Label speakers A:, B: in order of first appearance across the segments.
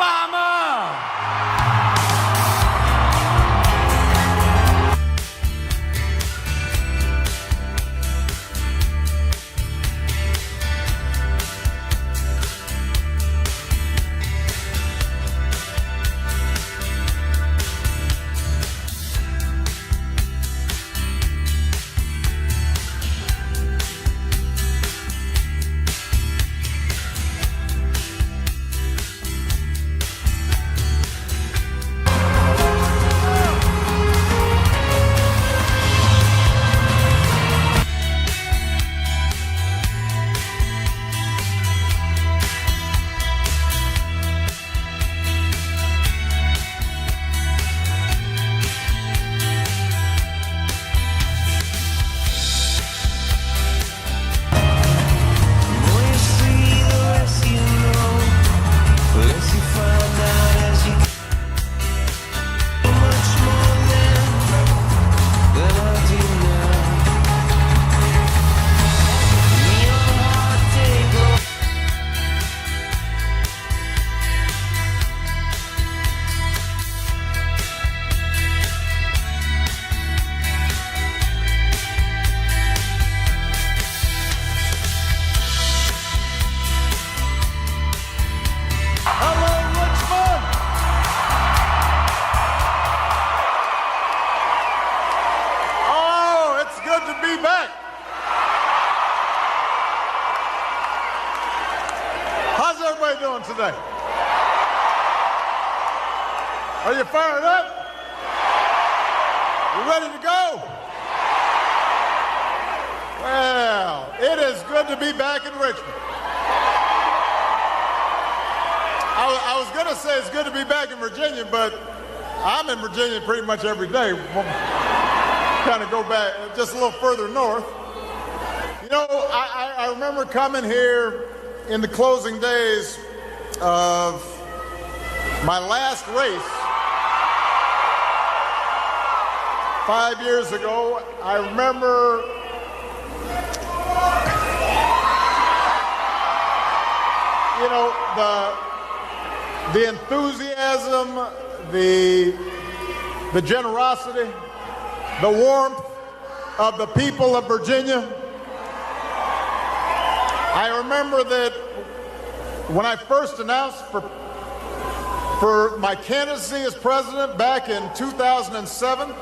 A: Obama! Today. Are you fired up? You ready to go? Well, it is good to be back in Richmond. I was going to say it's good to be back in Virginia, but I'm in Virginia pretty much every day. Kind of go back just a little further north. You know, I remember coming here in the closing days of my last race 5 years ago. I remember the enthusiasm, the generosity, the warmth of the people of Virginia. I remember that when I first announced for my candidacy as president back in 2007,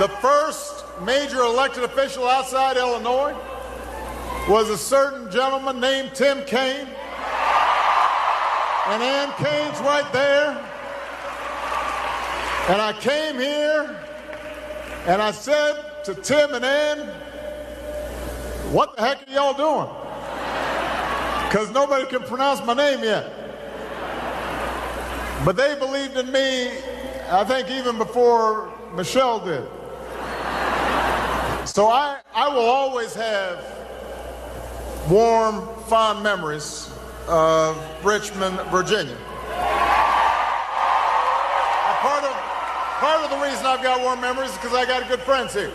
A: the first major elected official outside Illinois was a certain gentleman named Tim Kaine. And Ann Kaine's right there. And I came here and I said to Tim and Ann, "What the heck are y'all doing?" Because nobody can pronounce my name yet. But they believed in me, I think, even before Michelle did. So I will always have warm, fond memories of Richmond, Virginia. Part of the reason I've got warm memories is because I got good friends here.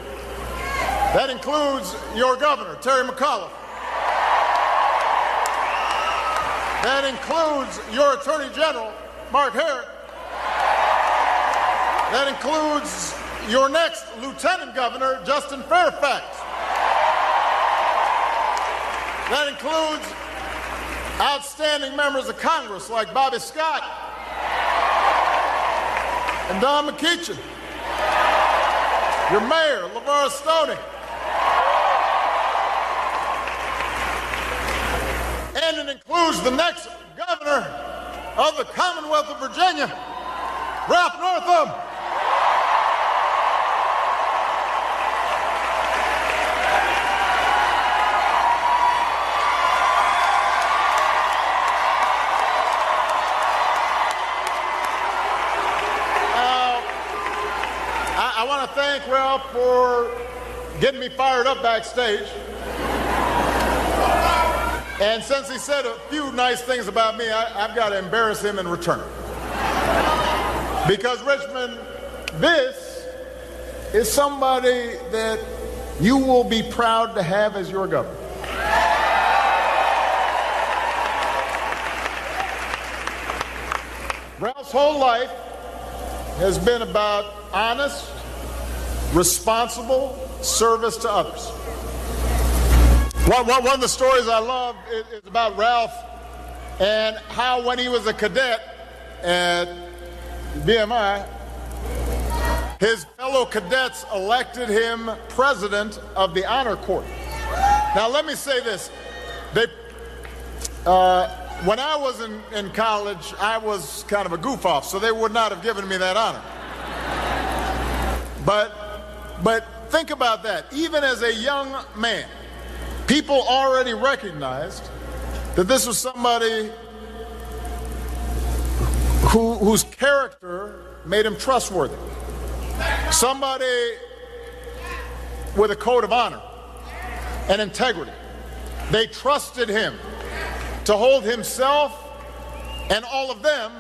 A: That includes your governor, Terry McAuliffe. That includes your Attorney General, Mark Herrick. That includes your next Lieutenant Governor, Justin Fairfax. That includes outstanding members of Congress like Bobby Scott and Don McEachin. Your mayor, LeVar Stoney. And it includes the next governor of the Commonwealth of Virginia, Ralph Northam. I want to thank Ralph for getting me fired up backstage. And since he said a few nice things about me, I've got to embarrass him in return. Because Richmond, this is somebody that you will be proud to have as your governor. Ralph's whole life has been about honest, responsible service to others. One of the stories I love is about Ralph and how when he was a cadet at BMI, his fellow cadets elected him president of the honor corps. Now let me say this. When I was in college, I was kind of a goof-off, so they would not have given me that honor. But think about that. Even as a young man, people already recognized that this was somebody whose character made him trustworthy. Somebody with a code of honor and integrity. They trusted him to hold himself and all of them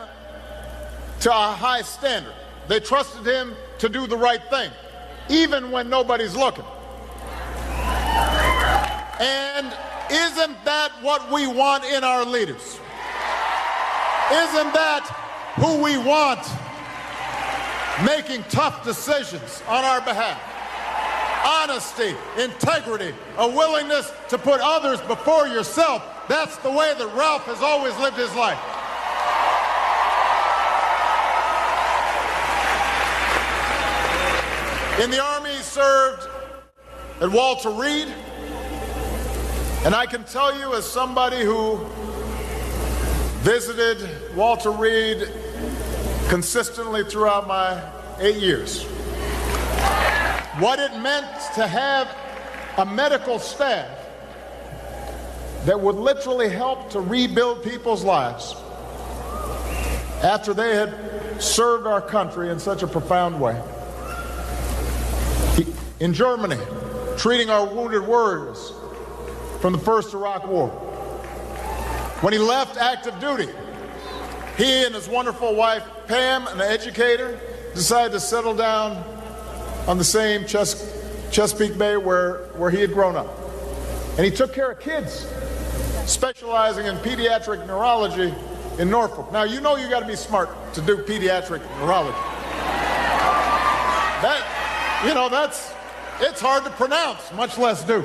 A: to a high standard. They trusted him to do the right thing, even when nobody's looking. And isn't that what we want in our leaders? Isn't that who we want making tough decisions on our behalf? Honesty, integrity, a willingness to put others before yourself. That's the way that Ralph has always lived his life. In the Army, he served at Walter Reed. And I can tell you, as somebody who visited Walter Reed consistently throughout my 8 years, what it meant to have a medical staff that would literally help to rebuild people's lives after they had served our country in such a profound way. In Germany, treating our wounded warriors from the first Iraq War. When he left active duty, he and his wonderful wife, Pam, an educator, decided to settle down on the same Chesapeake Bay where he had grown up. And he took care of kids, specializing in pediatric neurology in Norfolk. Now, you know you got to be smart to do pediatric neurology. It's hard to pronounce, much less do.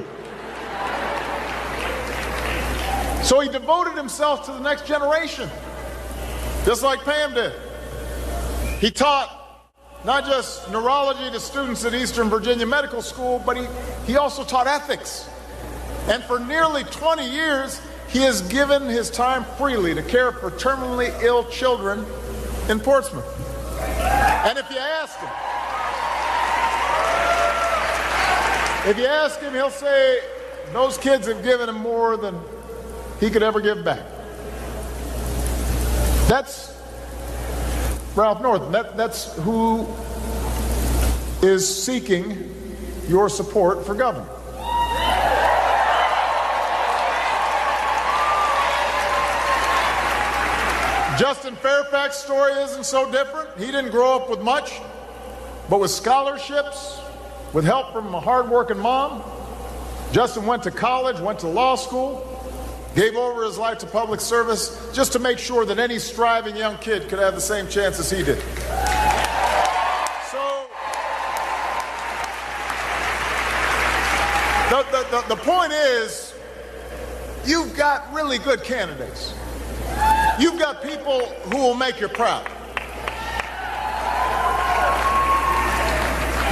A: So he devoted himself to the next generation, just like Pam did. He taught not just neurology to students at Eastern Virginia Medical School, but he also taught ethics. And for nearly 20 years, he has given his time freely to care for terminally ill children in Portsmouth. And if you ask him, he'll say those kids have given him more than he could ever give back. That's Ralph Northam. That's who is seeking your support for governor. Justin Fairfax's story isn't so different. He didn't grow up with much, but with scholarships, with help from a hard-working mom. Justin went to college, went to law school, gave over his life to public service just to make sure that any striving young kid could have the same chance as he did. So, the point is, you've got really good candidates. You've got people who will make you proud.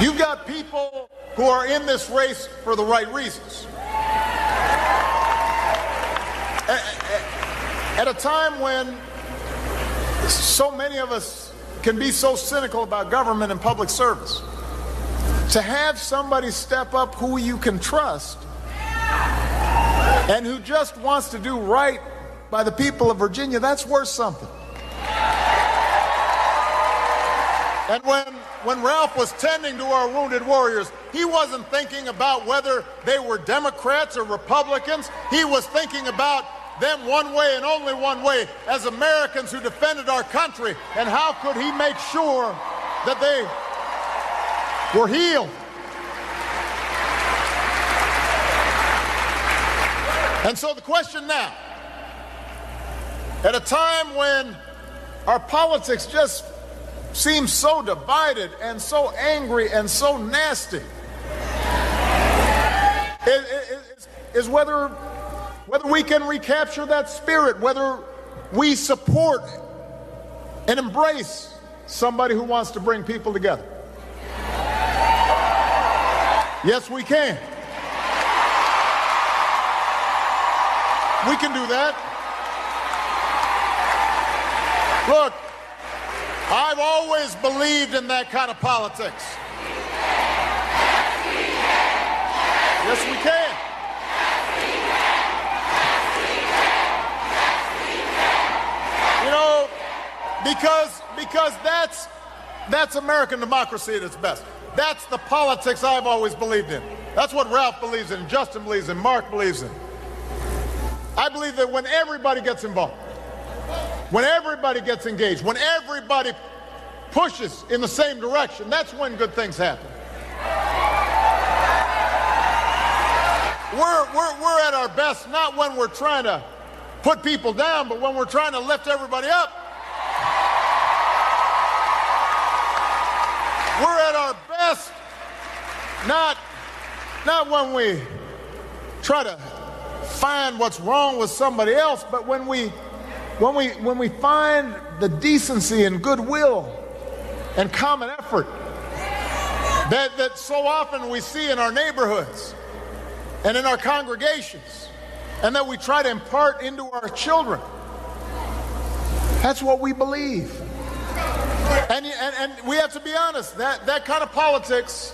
A: You've got people who are in this race for the right reasons. At a time when so many of us can be so cynical about government and public service, to have somebody step up who you can trust and who just wants to do right by the people of Virginia, that's worth something. And when Ralph was tending to our wounded warriors, he wasn't thinking about whether they were Democrats or Republicans. He was thinking about them one way and only one way, as Americans who defended our country. And how could he make sure that they were healed? And so the question now, at a time when our politics just seems so divided and so angry and so nasty is whether we can recapture that spirit, whether we support and embrace somebody who wants to bring people together. Yes, we can. We can do that. Look, I've always believed in that kind of politics. Yes, we can. You know, because that's American democracy at its best. That's the politics I've always believed in. That's what Ralph believes in, Justin believes in, Mark believes in. I believe that when everybody gets involved, when everybody gets engaged, when everybody pushes in the same direction, that's when good things happen. We're at our best not when we're trying to put people down, but when we're trying to lift everybody up. We're at our best not when we try to find what's wrong with somebody else, but when we find the decency and goodwill and common effort that so often we see in our neighborhoods and in our congregations, and that we try to impart into our children. That's what we believe. And we have to be honest, that kind of politics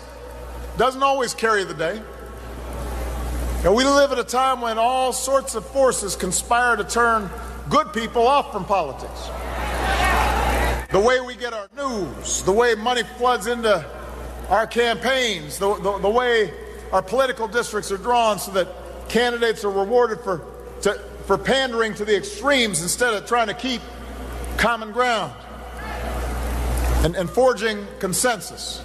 A: doesn't always carry the day. And we live at a time when all sorts of forces conspire to turn good people off from politics. The way we get our news, the way money floods into our campaigns, the way our political districts are drawn so that candidates are rewarded for pandering to the extremes instead of trying to keep common ground and forging consensus.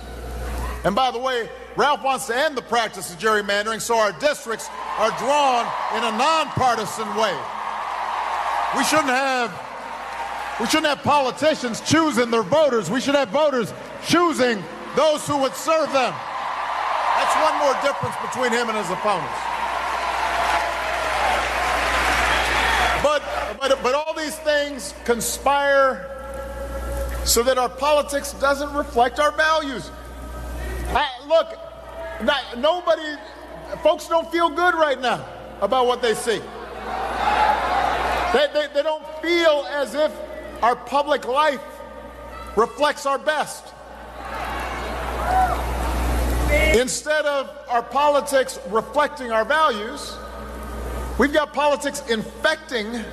A: And by the way, Ralph wants to end the practice of gerrymandering so our districts are drawn in a nonpartisan way. We shouldn't have politicians choosing their voters. We should have voters choosing those who would serve them. That's one more difference between him and his opponents. But all these things conspire so that our politics doesn't reflect our values. Look, folks don't feel good right now about what they see. They don't feel as if our public life reflects our best. Instead of our politics reflecting our values, we've got politics infecting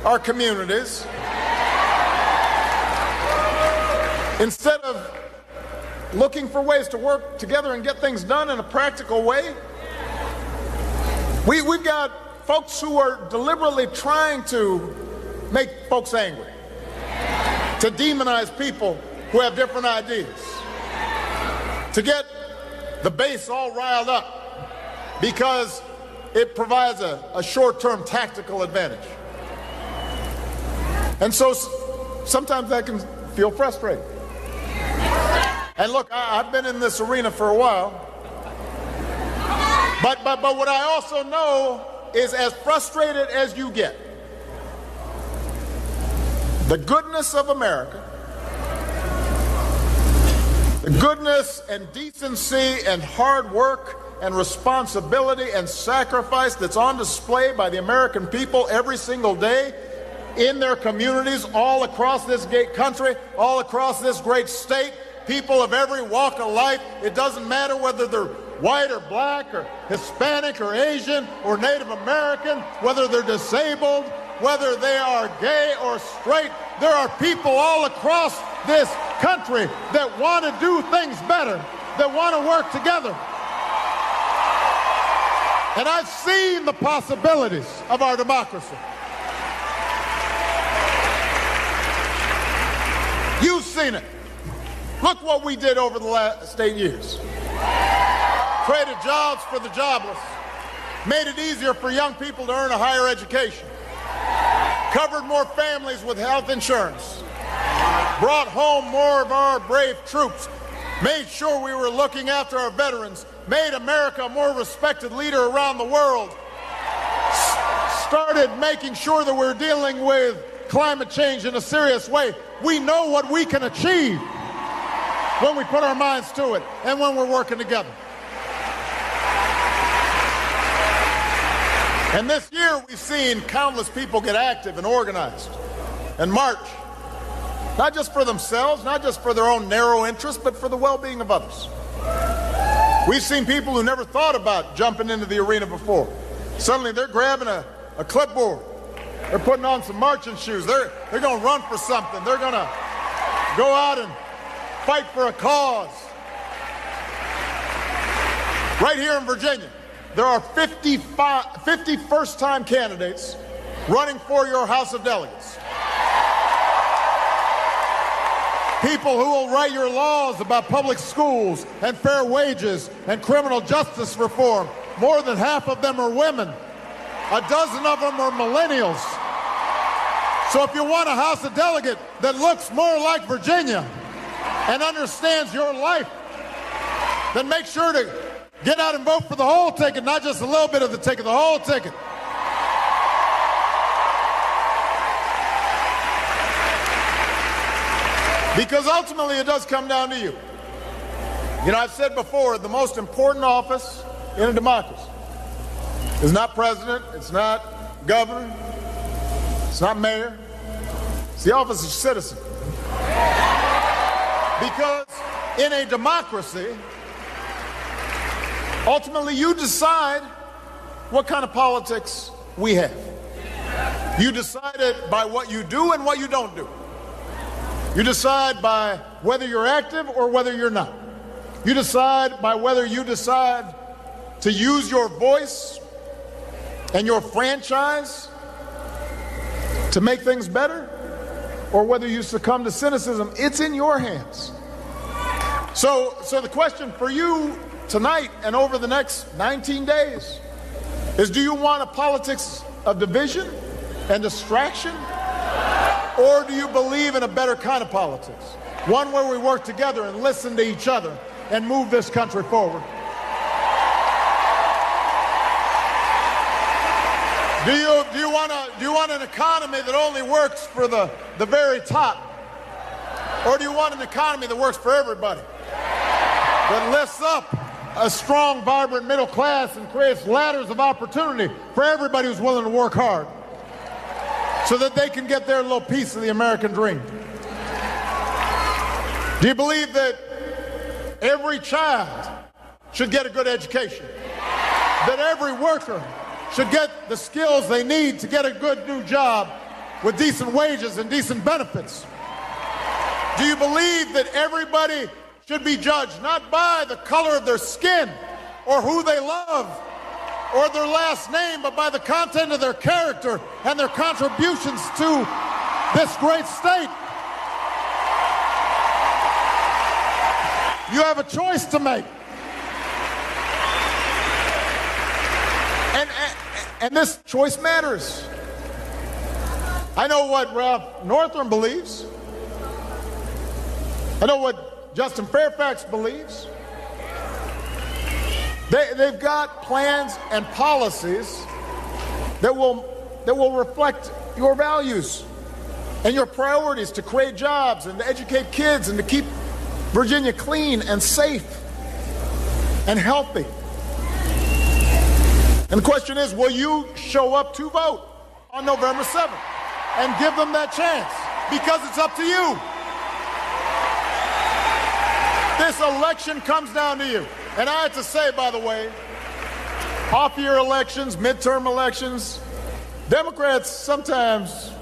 A: our communities. Instead of looking for ways to work together and get things done in a practical way, we've got folks who are deliberately trying to make folks angry, to demonize people who have different ideas, to get the base all riled up because it provides a short-term tactical advantage. And so sometimes that can feel frustrating. And look, I've been in this arena for a while, but what I also know is as frustrated as you get, the goodness of America, the goodness and decency and hard work and responsibility and sacrifice that's on display by the American people every single day in their communities all across this great country, all across this great state, people of every walk of life. It doesn't matter whether they're white or black or Hispanic or Asian or Native American, whether they're disabled, whether they are gay or straight. There are people all across this country that want to do things better, that want to work together. And I've seen the possibilities of our democracy. You've seen it. Look what we did over the last 8 years. Created jobs for the jobless. Made it easier for young people to earn a higher education. covered more families with health insurance, brought home more of our brave troops, made sure we were looking after our veterans, made America a more respected leader around the world, started making sure that we're dealing with climate change in a serious way. We know what we can achieve when we put our minds to it and when we're working together. And this year we've seen countless people get active and organized and march, not just for themselves, not just for their own narrow interests, but for the well-being of others. We've seen people who never thought about jumping into the arena before. Suddenly they're grabbing a clipboard. They're putting on some marching shoes. They're going to run for something. They're going to go out and fight for a cause. Right here in Virginia, there are 50 first-time candidates running for your House of Delegates. People who will write your laws about public schools and fair wages and criminal justice reform. More than half of them are women. A dozen of them are millennials. So if you want a House of Delegate that looks more like Virginia and understands your life, then make sure to get out and vote for the whole ticket, not just a little bit of the ticket, the whole ticket. Because ultimately it does come down to you. You know, I've said before, the most important office in a democracy is not president, it's not governor, it's not mayor, it's the office of citizen. Because in a democracy, ultimately you decide what kind of politics we have. You decide it by what you do and what you don't do. You decide by whether you're active or whether you're not. You decide by whether you decide to use your voice and your franchise to make things better, or whether you succumb to cynicism. It's in your hands. So the question for you tonight and over the next 19 days is, do you want a politics of division and distraction? Or do you believe in a better kind of politics? One where we work together and listen to each other and move this country forward. Do you want an economy that only works for the very top? Or do you want an economy that works for everybody? That lifts up a strong, vibrant middle class and creates ladders of opportunity for everybody who's willing to work hard, so that they can get their little piece of the American dream? Do you believe that every child should get a good education? That every worker should get the skills they need to get a good new job with decent wages and decent benefits? Do you believe that everybody should be judged not by the color of their skin or who they love or their last name, but by the content of their character and their contributions to this great state? You have a choice to make. And this choice matters. I know what Ralph Northam believes. I know what Justin Fairfax believes. They've got plans and policies that will reflect your values and your priorities to create jobs and to educate kids and to keep Virginia clean and safe and healthy. And the question is, will you show up to vote on November 7th and give them that chance? Because it's up to you. This election comes down to you. And I have to say, by the way, off-year elections, midterm elections, Democrats sometimes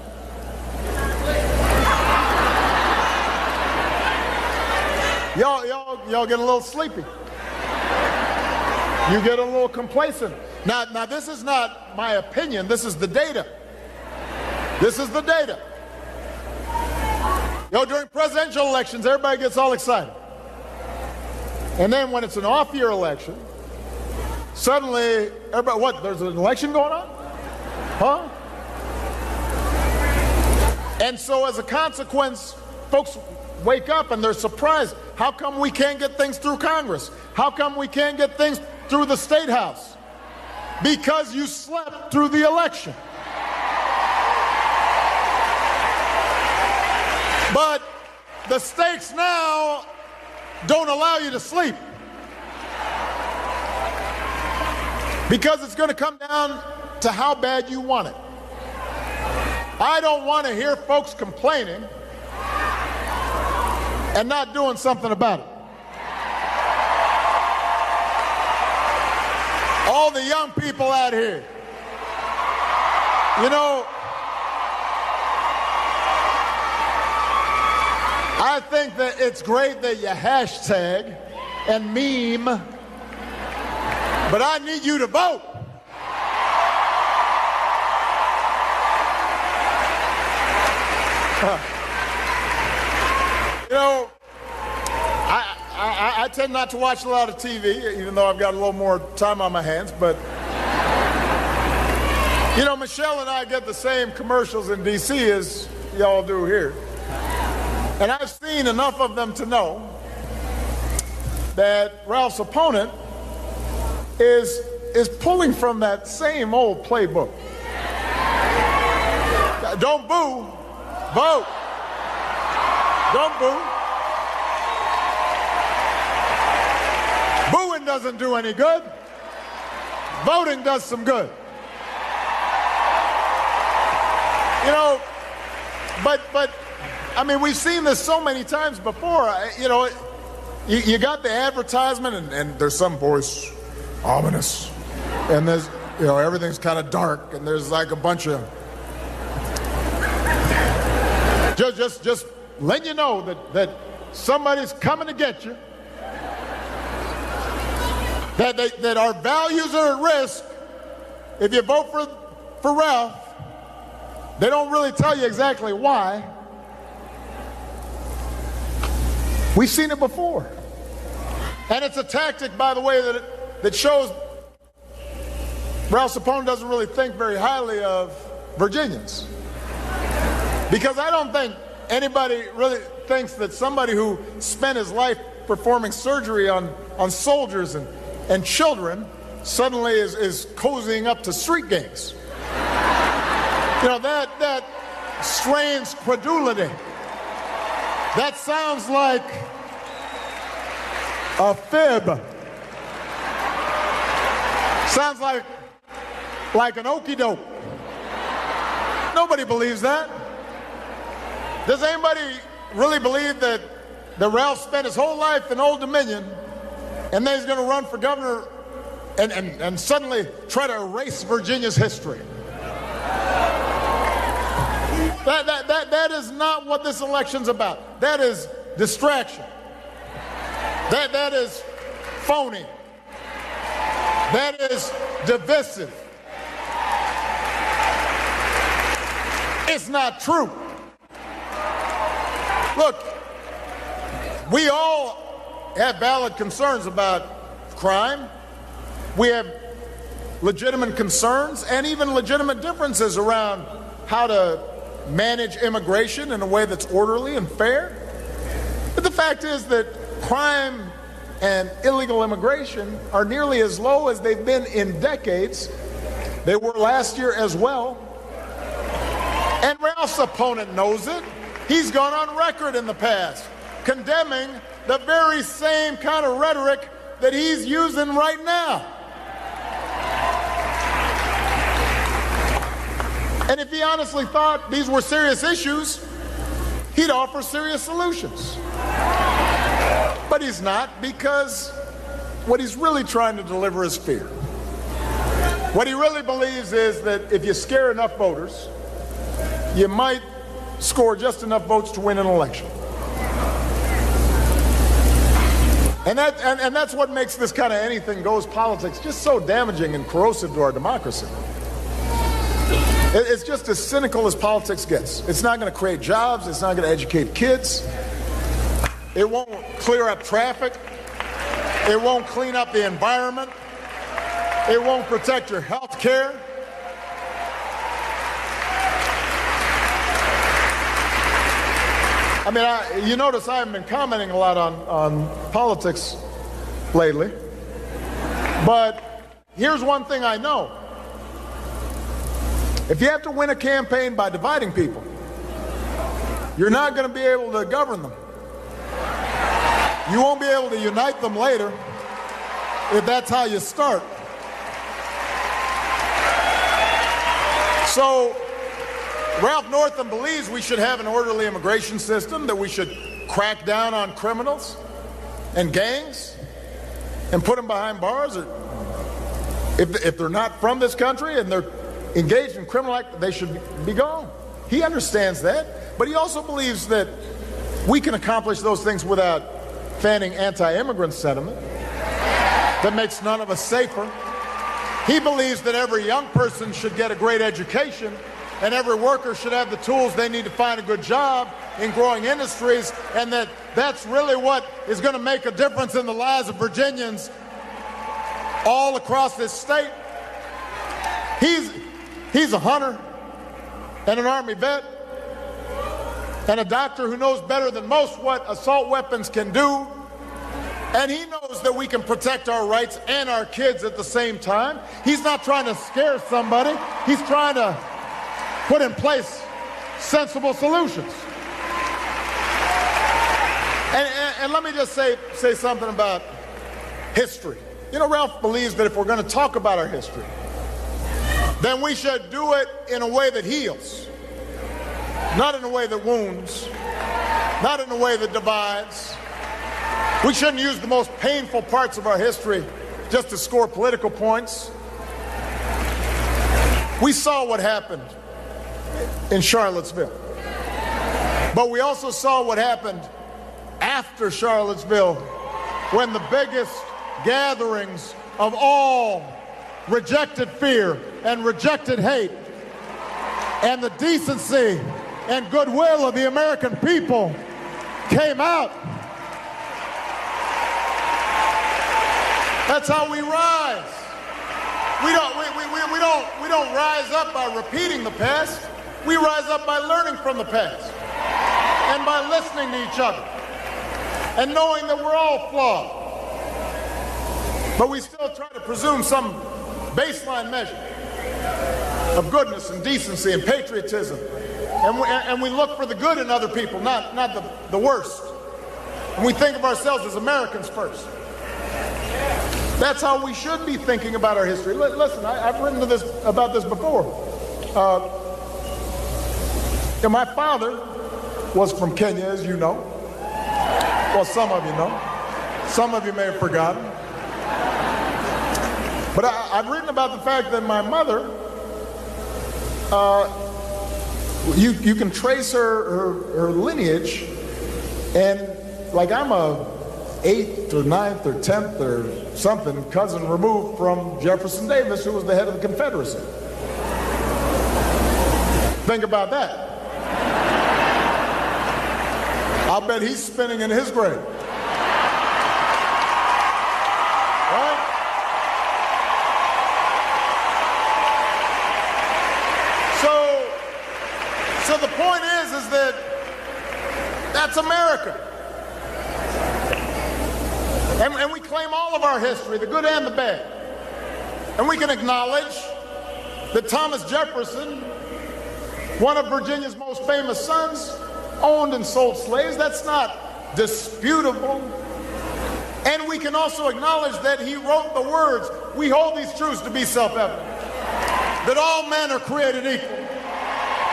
A: y'all get a little sleepy. You get a little complacent. Now this is not my opinion, this is the data. This is the data. During presidential elections, everybody gets all excited. And then when it's an off-year election, suddenly everybody, what, there's an election going on? Huh? And so as a consequence, folks wake up and they're surprised. How come we can't get things through Congress? How come we can't get things through the State House? Because you slept through the election. But the stakes now don't allow you to sleep. Because it's going to come down to how bad you want it. I don't want to hear folks complaining and not doing something about it. All the young people out here, you know, I think that it's great that you hashtag and meme, but I need you to vote. You know, I tend not to watch a lot of TV, even though I've got a little more time on my hands, but, you know, Michelle and I get the same commercials in D.C. as y'all do here. And I've seen enough of them to know that Ralph's opponent is pulling from that same old playbook. Don't boo, vote. Don't boo. Booing doesn't do any good. Voting does some good. You know, but I mean, we've seen this so many times before. You know, you got the advertisement, and there's some voice, ominous, and there's, you know, everything's kind of dark, and there's like a bunch of just letting you know that somebody's coming to get you, that our values are at risk if you vote for Ralph. They don't really tell you exactly why. We've seen it before. And it's a tactic, by the way, that shows Ralph's opponent doesn't really think very highly of Virginians. Because I don't think anybody really thinks that somebody who spent his life performing surgery on soldiers and children suddenly is cozying up to street gangs. You know, that strains credulity. That sounds like a fib. Sounds like an okey doke. Nobody believes that. Does anybody really believe that Ralph spent his whole life in Old Dominion and then he's going to run for governor and suddenly try to erase Virginia's history? That is not what this election's about. That is distraction. That is phony. That is divisive. It's not true. Look, we all have valid concerns about crime. We have legitimate concerns and even legitimate differences around how to manage immigration in a way that's orderly and fair. But the fact is that crime and illegal immigration are nearly as low as they've been in decades. They were last year as well. And Ralph's opponent knows it. He's gone on record in the past condemning the very same kind of rhetoric that he's using right now. And if he honestly thought these were serious issues, he'd offer serious solutions. But he's not, because what he's really trying to deliver is fear. What he really believes is that if you scare enough voters, you might score just enough votes to win an election. And that's what makes this kind of anything goes politics just so damaging and corrosive to our democracy. It's just as cynical as politics gets. It's not going to create jobs. It's not going to educate kids. It won't clear up traffic. It won't clean up the environment. It won't protect your health care. I mean, you notice I haven't been commenting a lot on politics lately, but here's one thing I know. If you have to win a campaign by dividing people, you're not going to be able to govern them. You won't be able to unite them later if that's how you start. So Ralph Northam believes we should have an orderly immigration system, that we should crack down on criminals and gangs and put them behind bars. Or if they're not from this country and they're engaged in criminal act, they should be gone. He understands that, but he also believes that we can accomplish those things without fanning anti-immigrant sentiment that makes none of us safer. He believes that every young person should get a great education and every worker should have the tools they need to find a good job in growing industries, and that's really what is going to make a difference in the lives of Virginians all across this state. He's a hunter and an Army vet and a doctor who knows better than most what assault weapons can do. And he knows that we can protect our rights and our kids at the same time. He's not trying to scare somebody. He's trying to put in place sensible solutions. And let me just say something about history. You know, Ralph believes that if we're going to talk about our history, then we should do it in a way that heals, not in a way that wounds, not in a way that divides. We shouldn't use the most painful parts of our history just to score political points. We saw what happened in Charlottesville, but we also saw what happened after Charlottesville, when the biggest gatherings of all rejected fear and rejected hate and the decency and goodwill of the American people came out. That's how we rise. We don't rise up by repeating the past. We rise up by learning from the past and by listening to each other and knowing that we're all flawed. But we still try to presume some baseline measure of goodness and decency and patriotism. And we look for the good in other people, not the worst. And we think of ourselves as Americans first. That's how we should be thinking about our history. Listen, I've written about this before. My father was from Kenya, as you know. Well, some of you know. Some of you may have forgotten. But I've written about the fact that my mother, you can trace her lineage, and like I'm a 8th or 9th or 10th or something cousin removed from Jefferson Davis, who was the head of the Confederacy. Think about that. I'll bet he's spinning in his grave. Right? So the point is that that's America. And we claim all of our history, the good and the bad. And we can acknowledge that Thomas Jefferson, one of Virginia's most famous sons, owned and sold slaves. That's not disputable. And we can also acknowledge that he wrote the words, we hold these truths to be self-evident, that all men are created equal,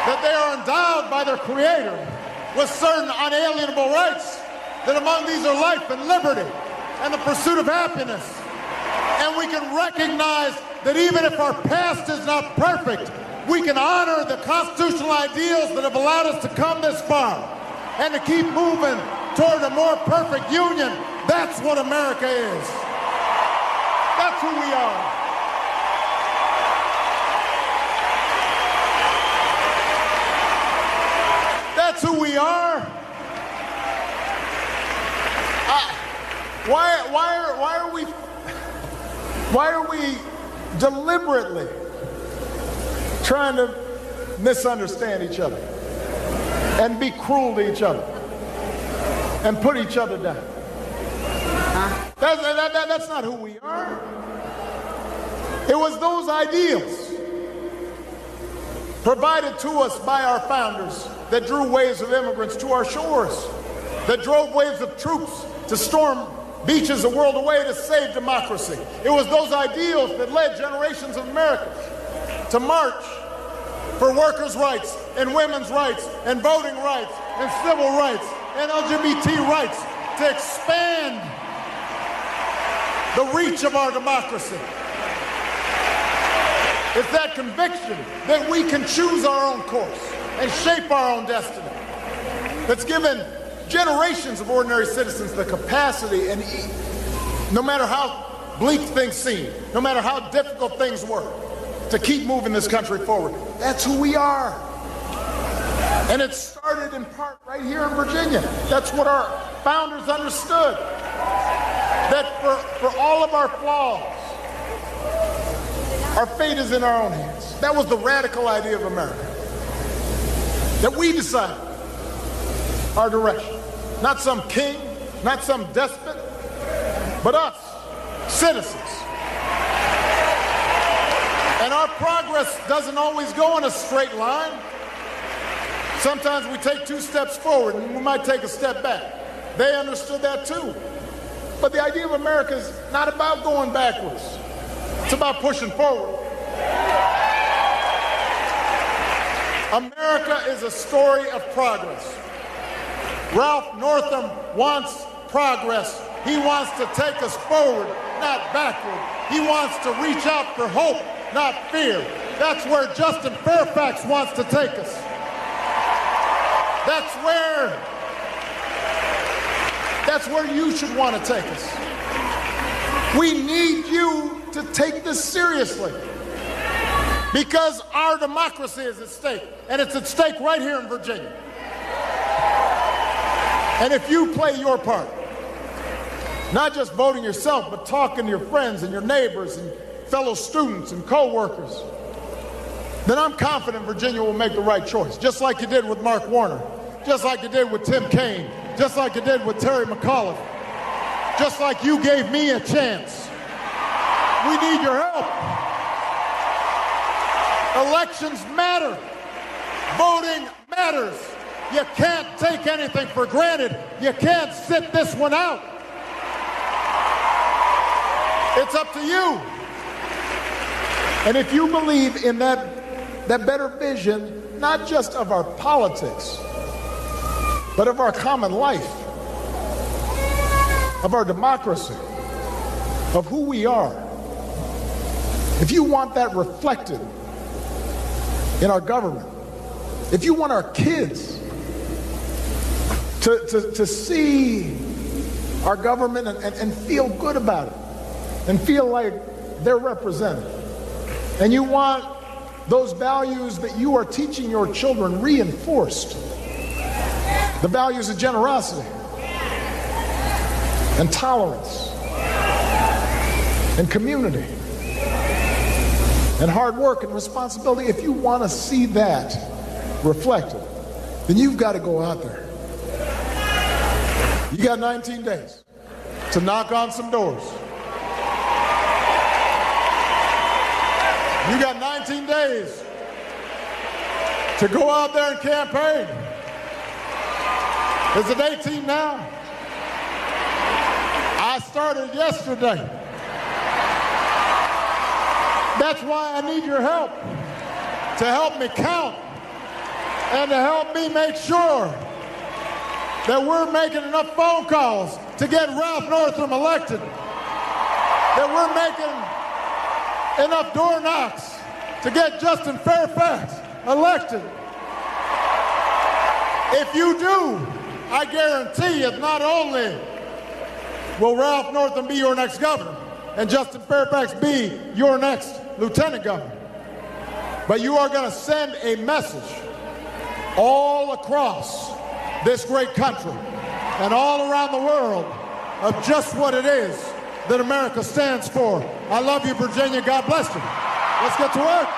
A: that they are endowed by their Creator with certain unalienable rights, that among these are life and liberty and the pursuit of happiness. And we can recognize that even if our past is not perfect, we can honor the constitutional ideals that have allowed us to come this far and to keep moving toward a more perfect union. That's what America is. That's who we are. That's who we are. Why are we deliberately trying to misunderstand each other and be cruel to each other and put each other down. That's not who we are. It was those ideals provided to us by our founders that drew waves of immigrants to our shores, that drove waves of troops to storm beaches the world away to save democracy. It was those ideals that led generations of Americans to march for workers' rights and women's rights and voting rights and civil rights and LGBT rights, to expand the reach of our democracy. It's that conviction that we can choose our own course and shape our own destiny that's given generations of ordinary citizens the capacity, and no matter how bleak things seem, no matter how difficult things were, to keep moving this country forward. That's who we are. And it started in part right here in Virginia. That's what our founders understood. That for all of our flaws, our fate is in our own hands. That was the radical idea of America. That we decide our direction. Not some king, not some despot, but us, citizens. And our progress doesn't always go in a straight line. Sometimes we take 2 steps forward and we might take a step back. They understood that too. But the idea of America is not about going backwards. It's about pushing forward. America is a story of progress. Ralph Northam wants progress. He wants to take us forward, not backward. He wants to reach out for hope, not fear. That's where Justin Fairfax wants to take us. That's where you should want to take us. We need you to take this seriously, because our democracy is at stake, and it's at stake right here in Virginia. And if you play your part, not just voting yourself, but talking to your friends and your neighbors and fellow students and co-workers, then I'm confident Virginia will make the right choice, just like you did with Mark Warner, just like you did with Tim Kaine, just like you did with Terry McAuliffe, just like you gave me a chance. We need your help. Elections matter. Voting matters. You can't take anything for granted. You can't sit this one out. It's up to you. And if you believe in that better vision, not just of our politics, but of our common life, of our democracy, of who we are, if you want that reflected in our government, if you want our kids to see our government and feel good about it and feel like they're represented, and you want those values that you are teaching your children reinforced, the values of generosity and tolerance and community and hard work and responsibility, if you want to see that reflected, then you've got to go out there. You got 19 days to knock on some doors. You got 19 days to go out there and campaign. Is it 18 now? I started yesterday. That's why I need your help, to help me count and to help me make sure that we're making enough phone calls to get Ralph Northam elected, that we're making enough door knocks to get Justin Fairfax elected. If you do, I guarantee you, not only will Ralph Northam be your next governor and Justin Fairfax be your next lieutenant governor, but you are going to send a message all across this great country and all around the world of just what it is that America stands for. I love you, Virginia. God bless you. Let's get to work.